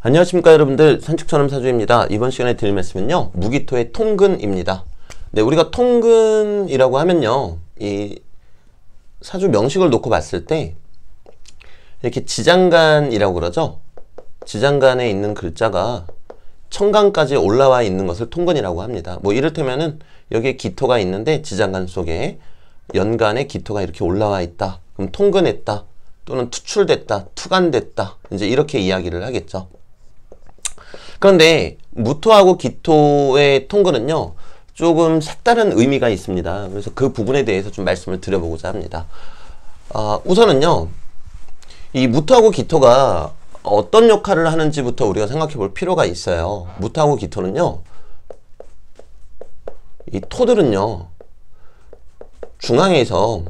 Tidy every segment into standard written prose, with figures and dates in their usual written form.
안녕하십니까 여러분들, 산책처럼 사주입니다. 이번 시간에 드릴 말씀은요, 무기토의 통근입니다. 네, 우리가 통근이라고 하면요, 이 사주 명식을 놓고 봤을 때 이렇게 지장간이라고 그러죠. 지장간에 있는 글자가 천간까지 올라와 있는 것을 통근이라고 합니다. 뭐 이를테면은 여기에 기토가 있는데 지장간 속에 연간에 기토가 이렇게 올라와 있다, 그럼 통근했다, 또는 투출됐다, 투간됐다, 이제 이렇게 이야기를 하겠죠. 그런데 무토하고 기토의 통근은요, 조금 색다른 의미가 있습니다. 그래서 그 부분에 대해서 좀 말씀을 드려보고자 합니다. 우선은요, 이 무토하고 기토가 어떤 역할을 하는지부터 우리가 생각해 볼 필요가 있어요. 무토하고 기토는요, 이 토들은요, 중앙에서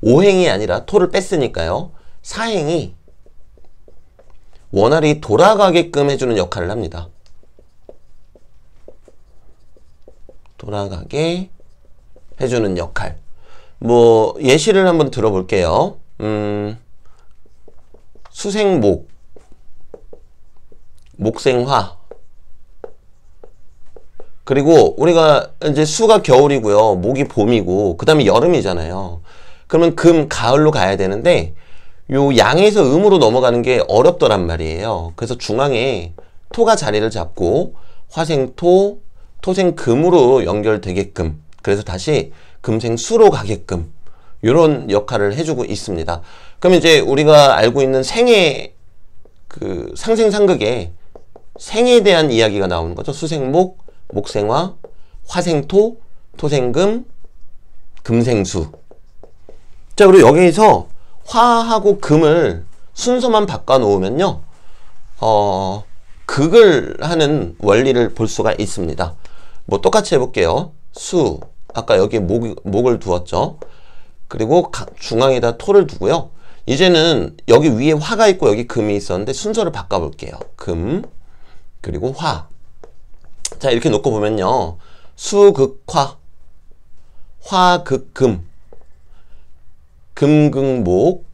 오행이 아니라 토를 뺐으니까요, 사행이 원활히 돌아가게끔 해주는 역할을 합니다. 돌아가게 해주는 역할. 뭐 예시를 한번 들어볼게요. 수생목, 목생화. 그리고 우리가 이제 수가 겨울이고요, 목이 봄이고, 그 다음에 여름이잖아요. 그러면 금, 가을로 가야 되는데 요 양에서 음으로 넘어가는 게 어렵더란 말이에요. 그래서 중앙에 토가 자리를 잡고 화생토, 토생금으로 연결되게끔, 그래서 다시 금생수로 가게끔 이런 역할을 해주고 있습니다. 그럼 이제 우리가 알고 있는 생의 그 상생상극에 생에 대한 이야기가 나오는 거죠. 수생목, 목생화, 화생토, 토생금, 금생수. 자, 그리고 여기에서 화하고 금을 순서만 바꿔 놓으면요, 극을 하는 원리를 볼 수가 있습니다. 뭐 똑같이 해볼게요. 수, 아까 여기에 목을 두었죠. 그리고 중앙에다 토를 두고요. 이제는 여기 위에 화가 있고 여기 금이 있었는데 순서를 바꿔볼게요. 금, 그리고 화. 자, 이렇게 놓고 보면요, 수극화, 화극금, 금극목,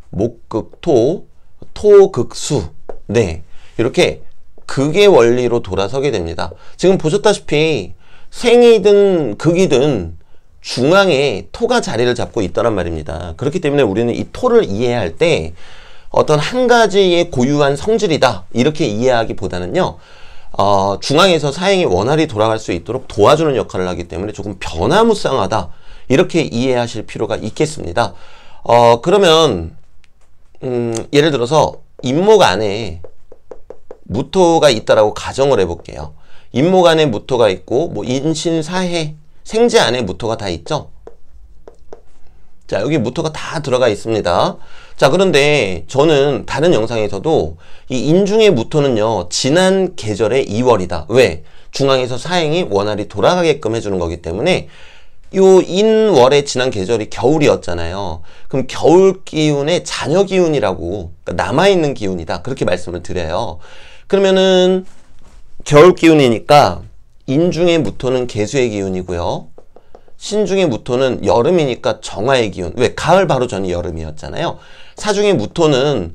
목극토, 토극수. 네, 이렇게 극의 원리로 돌아서게 됩니다. 지금 보셨다시피 생이든 극이든 중앙에 토가 자리를 잡고 있다란 말입니다. 그렇기 때문에 우리는 이 토를 이해할 때 어떤 한 가지의 고유한 성질이다, 이렇게 이해하기보다는요, 중앙에서 사행이 원활히 돌아갈 수 있도록 도와주는 역할을 하기 때문에 조금 변화무쌍하다, 이렇게 이해하실 필요가 있겠습니다. 그러면 예를 들어서 인목 안에 무토가 있다라고 가정을 해볼게요. 인목 안에 무토가 있고, 뭐 인신사해, 생재 안에 무토가 다 있죠. 자, 여기 무토가 다 들어가 있습니다. 자, 그런데 저는 다른 영상에서도 이 인중의 무토는요, 지난 계절의 2월이다. 왜? 중앙에서 사행이 원활히 돌아가게끔 해주는 거기 때문에, 요 인월의 지난 계절이 겨울이었잖아요. 그럼 겨울 기운의 잔여 기운이라고, 그러니까 남아있는 기운이다, 그렇게 말씀을 드려요. 그러면은 겨울 기운이니까 인중의 무토는 개수의 기운이고요, 신중의 무토는 여름이니까 정화의 기운. 왜? 가을 바로 전이 여름이었잖아요. 사중의 무토는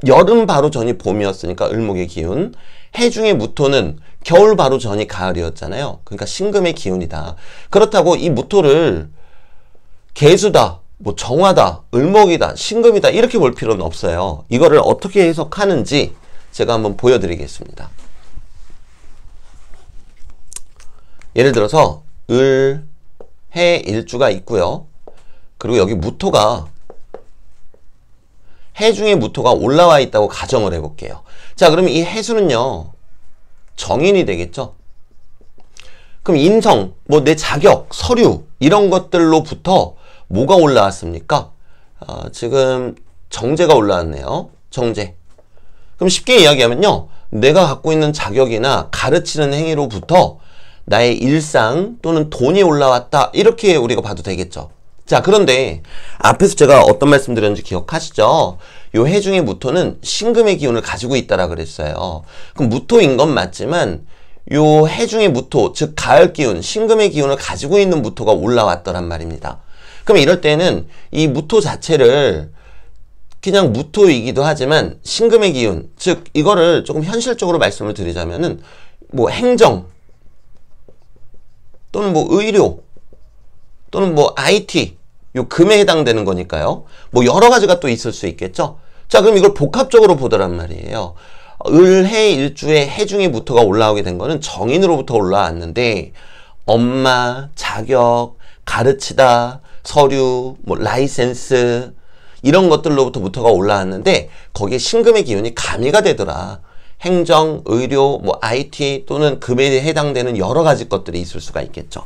여름 바로 전이 봄이었으니까 을목의 기운. 해중의 무토는 겨울 바로 전이 가을이었잖아요. 그러니까 신금의 기운이다. 그렇다고 이 무토를 개수다, 뭐 정화다, 을목이다, 신금이다, 이렇게 볼 필요는 없어요. 이거를 어떻게 해석하는지 제가 한번 보여드리겠습니다. 예를 들어서 을, 해, 일주가 있고요. 그리고 여기 무토가, 해 중에 무토가 올라와 있다고 가정을 해볼게요. 자, 그러면 이 해수는요, 정인이 되겠죠. 그럼 인성, 뭐 내 자격, 서류, 이런 것들로부터 뭐가 올라왔습니까? 지금 정제가 올라왔네요. 정제. 그럼 쉽게 이야기하면요, 내가 갖고 있는 자격이나 가르치는 행위로부터 나의 일상 또는 돈이 올라왔다, 이렇게 우리가 봐도 되겠죠. 자, 그런데 앞에서 제가 어떤 말씀 드렸는지 기억하시죠? 요 해중의 무토는 신금의 기운을 가지고 있다라 그랬어요. 그럼 무토인 건 맞지만 요 해중의 무토, 즉 가을 기운, 신금의 기운을 가지고 있는 무토가 올라왔더란 말입니다. 그럼 이럴 때는 이 무토 자체를 그냥 무토이기도 하지만 신금의 기운, 즉 이거를 조금 현실적으로 말씀을 드리자면은 뭐 행정 또는 뭐 의료 또는 뭐 IT 요 금에 해당되는 거니까요. 뭐 여러 가지가 또 있을 수 있겠죠. 자, 그럼 이걸 복합적으로 보더란 말이에요. 을해 일주에 해중의 무토가 올라오게 된 거는 정인으로부터 올라왔는데 엄마, 자격, 가르치다, 서류, 뭐 라이센스 이런 것들로부터 무토가 올라왔는데 거기에 신금의 기운이 가미가 되더라. 행정, 의료, 뭐 IT 또는 금에 해당되는 여러 가지 것들이 있을 수가 있겠죠.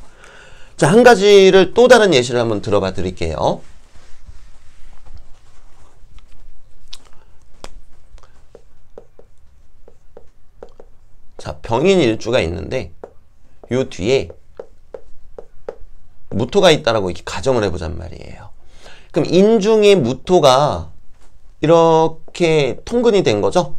자, 한 가지를 또 다른 예시를 한번 들어봐 드릴게요. 자, 병인 일주가 있는데 요 뒤에 무토가 있다라고 이렇게 가정을 해보잔 말이에요. 그럼 인중의 무토가 이렇게 통근이 된 거죠.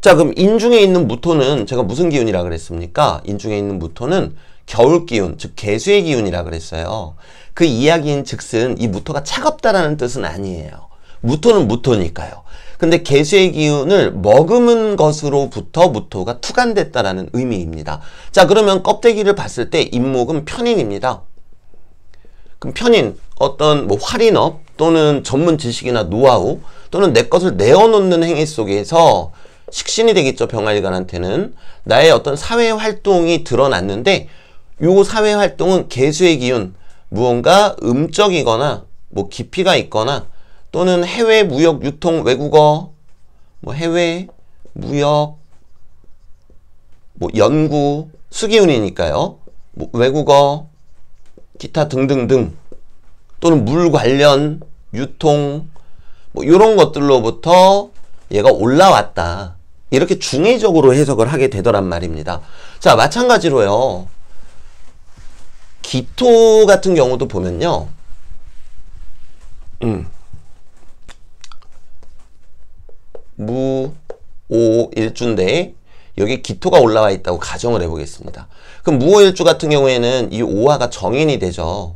자, 그럼 인중에 있는 무토는 제가 무슨 기운이라 그랬습니까? 인중에 있는 무토는 겨울 기운, 즉 개수의 기운이라 그랬어요. 그 이야기인 즉슨 이 무토가 차갑다라는 뜻은 아니에요. 무토는 무토니까요. 근데 개수의 기운을 머금은 것으로부터 무토가 투간됐다라는 의미입니다. 자, 그러면 껍데기를 봤을 때 임목은 편인입니다. 그럼 편인, 어떤 뭐 활인업 또는 전문 지식이나 노하우 또는 내 것을 내어놓는 행위 속에서 식신이 되겠죠. 병화일간한테는 나의 어떤 사회 활동이 드러났는데 요 사회 활동은 개수의 기운, 무언가 음적이거나 뭐 깊이가 있거나 또는 해외 무역 유통 외국어, 뭐 해외 무역, 뭐 연구 수기운이니까요. 뭐 외국어, 기타 등등등 또는 물 관련 유통 뭐 이런 것들로부터 얘가 올라왔다. 이렇게 중의적으로 해석을 하게 되더란 말입니다. 자, 마찬가지로요. 기토 같은 경우도 보면요. 무, 오, 일주인데 여기 기토가 올라와 있다고 가정을 해보겠습니다. 그럼 무오일주 같은 경우에는 이 오화가 정인이 되죠.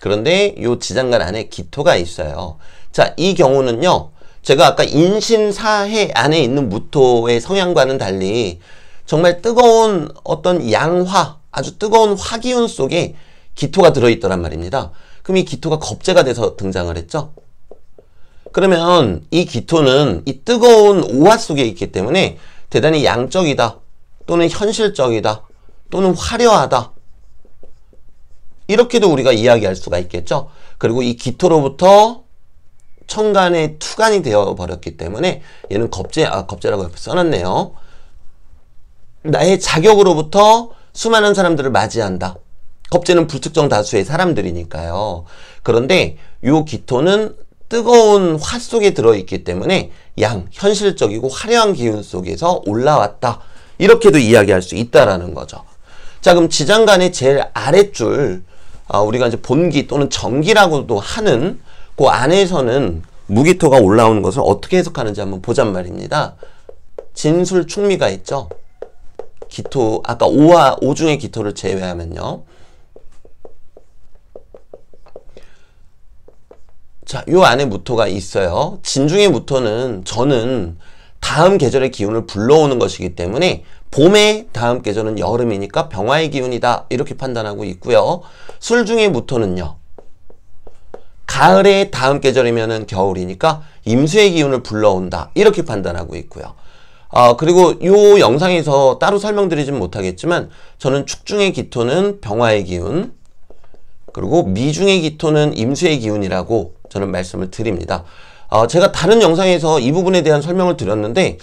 그런데 이 지장간 안에 기토가 있어요. 자, 이 경우는요. 제가 아까 인신사해 안에 있는 무토의 성향과는 달리 정말 뜨거운 어떤 양화, 아주 뜨거운 화기운 속에 기토가 들어있더란 말입니다. 그럼 이 기토가 겁재가 돼서 등장을 했죠. 그러면 이 기토는 이 뜨거운 오화 속에 있기 때문에 대단히 양적이다 또는 현실적이다 또는 화려하다 이렇게도 우리가 이야기할 수가 있겠죠. 그리고 이 기토로부터 천간에 투간이 되어 버렸기 때문에 얘는 겁재라고 옆에 써놨네요. 나의 자격으로부터 수많은 사람들을 맞이한다. 겁재는 불특정 다수의 사람들이니까요. 그런데 요 기토는 뜨거운 화 속에 들어있기 때문에 현실적이고 화려한 기운 속에서 올라왔다. 이렇게도 이야기할 수 있다라는 거죠. 자, 그럼 지장간의 제일 아랫줄, 우리가 이제 본기 또는 정기라고도 하는 그 안에서는 무기토가 올라오는 것을 어떻게 해석하는지 한번 보잔 말입니다. 진술 충미가 있죠. 기토, 아까 오중의 기토를 제외하면요. 자, 요 안에 무토가 있어요. 진중의 무토는 저는 다음 계절의 기운을 불러오는 것이기 때문에 봄의 다음 계절은 여름이니까 병화의 기운이다. 이렇게 판단하고 있고요. 술중의 무토는요. 가을의 다음 계절이면은 겨울이니까 임수의 기운을 불러온다. 이렇게 판단하고 있고요. 그리고 요 영상에서 따로 설명드리진 못하겠지만 저는 축중의 기토는 병화의 기운, 그리고 미중의 기토는 임수의 기운이라고 저는 말씀을 드립니다. 제가 다른 영상에서 이 부분에 대한 설명을 드렸는데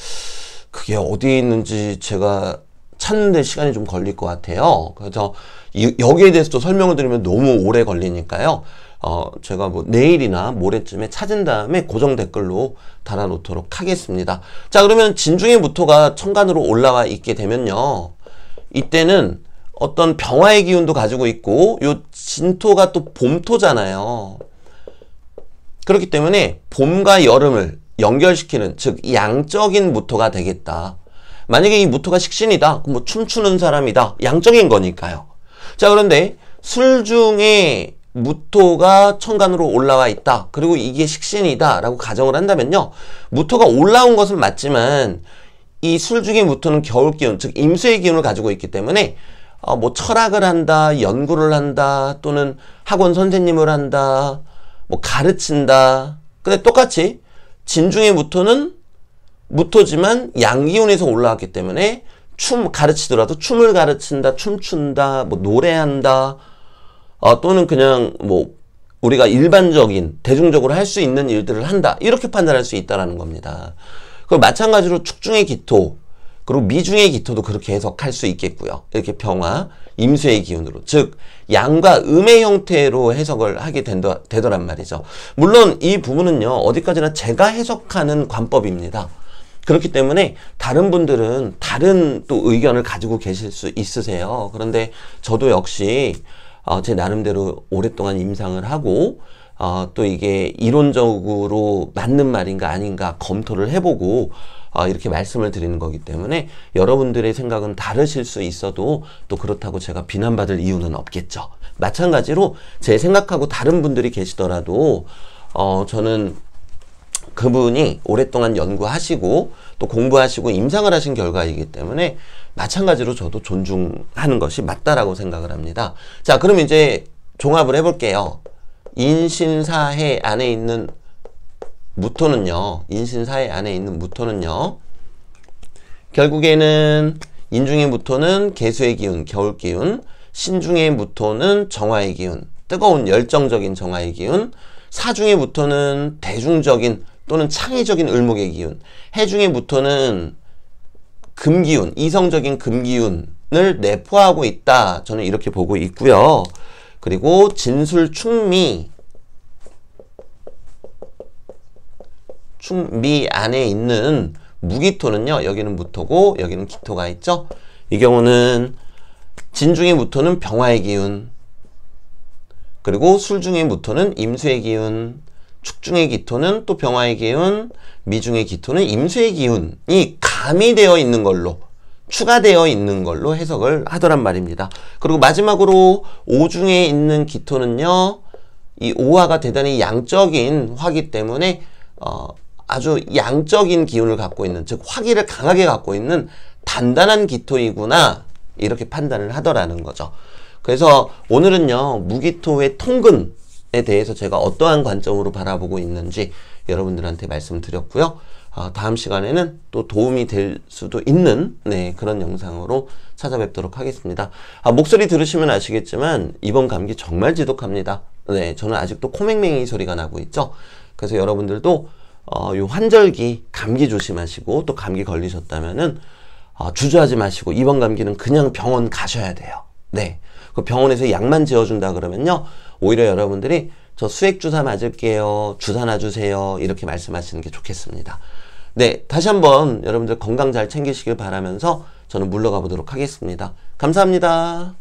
그게 어디에 있는지 제가 찾는데 시간이 좀 걸릴 것 같아요. 그래서 여기에 대해서도 설명을 드리면 너무 오래 걸리니까요. 제가 뭐 내일이나 모레쯤에 찾은 다음에 고정 댓글로 달아놓도록 하겠습니다. 자, 그러면 진중의 무토가 천간으로 올라와 있게 되면요. 이때는 어떤 병화의 기운도 가지고 있고 요 진토가 또 봄토잖아요. 그렇기 때문에 봄과 여름을 연결시키는, 즉 양적인 무토가 되겠다. 만약에 이 무토가 식신이다, 그럼 뭐 춤추는 사람이다, 양적인 거니까요. 자, 그런데 술 중에 무토가 천간으로 올라와 있다. 그리고 이게 식신이다 라고 가정을 한다면요. 무토가 올라온 것은 맞지만 이 술중의 무토는 겨울기운, 즉 임수의 기운을 가지고 있기 때문에 뭐 철학을 한다, 연구를 한다, 또는 학원 선생님을 한다, 뭐 가르친다. 근데 똑같이 진중의 무토는 무토지만 양기운에서 올라왔기 때문에 가르치더라도 춤을 가르친다, 춤춘다, 뭐 노래한다, 또는 그냥 뭐 우리가 일반적인 대중적으로 할 수 있는 일들을 한다, 이렇게 판단할 수 있다라는 겁니다. 그리고 마찬가지로 축중의 기토, 그리고 미중의 기토도 그렇게 해석할 수 있겠고요. 이렇게 병화, 임수의 기운으로, 즉 양과 음의 형태로 해석을 하게 되더란 말이죠. 물론 이 부분은요, 어디까지나 제가 해석하는 관법입니다. 그렇기 때문에 다른 분들은 다른 또 의견을 가지고 계실 수 있으세요. 그런데 저도 역시 제 나름대로 오랫동안 임상을 하고 또 이게 이론적으로 맞는 말인가 아닌가 검토를 해보고 이렇게 말씀을 드리는 거기 때문에 여러분들의 생각은 다르실 수 있어도 또 그렇다고 제가 비난받을 이유는 없겠죠. 마찬가지로 제 생각하고 다른 분들이 계시더라도 저는 그분이 오랫동안 연구하시고 또 공부하시고 임상을 하신 결과이기 때문에 마찬가지로 저도 존중하는 것이 맞다라고 생각을 합니다. 자, 그럼 이제 종합을 해볼게요. 인신사해 안에 있는 무토는요, 인신사해 안에 있는 무토는요, 결국에는 인중의 무토는 개수의 기운, 겨울 기운, 신중의 무토는 정화의 기운, 뜨거운 열정적인 정화의 기운, 사중의 무토는 대중적인 또는 창의적인 을목의 기운, 해중의 무토는 금기운, 이성적인 금기운을 내포하고 있다. 저는 이렇게 보고 있고요. 그리고 진술 충미 안에 있는 무기토는요, 여기는 무토고 여기는 기토가 있죠. 이 경우는 진중의 무토는 병화의 기운, 그리고 술중의 무토는 임수의 기운, 축중의 기토는 또 병화의 기운, 미중의 기토는 임수의 기운이 가미되어 있는 걸로, 추가되어 있는 걸로 해석을 하더란 말입니다. 그리고 마지막으로 오중에 있는 기토는요, 이 오화가 대단히 양적인 화기 때문에 아주 양적인 기운을 갖고 있는, 즉 화기를 강하게 갖고 있는 단단한 기토이구나, 이렇게 판단을 하더라는 거죠. 그래서 오늘은요, 무기토의 통근에 대해서 제가 어떠한 관점으로 바라보고 있는지 여러분들한테 말씀드렸고요. 다음 시간에는 또 도움이 될 수도 있는 그런 영상으로 찾아뵙도록 하겠습니다. 목소리 들으시면 아시겠지만 이번 감기 정말 지독합니다. 저는 아직도 코맹맹이 소리가 나고 있죠. 그래서 여러분들도 요 환절기 감기 조심하시고, 또 감기 걸리셨다면은 주저하지 마시고 이번 감기는 그냥 병원 가셔야 돼요. 그 병원에서 약만 지어준다 그러면요, 오히려 여러분들이 저 수액주사 맞을게요, 주사 놔주세요, 이렇게 말씀하시는 게 좋겠습니다. 다시 한번 여러분들 건강 잘 챙기시길 바라면서 저는 물러가 보도록 하겠습니다. 감사합니다.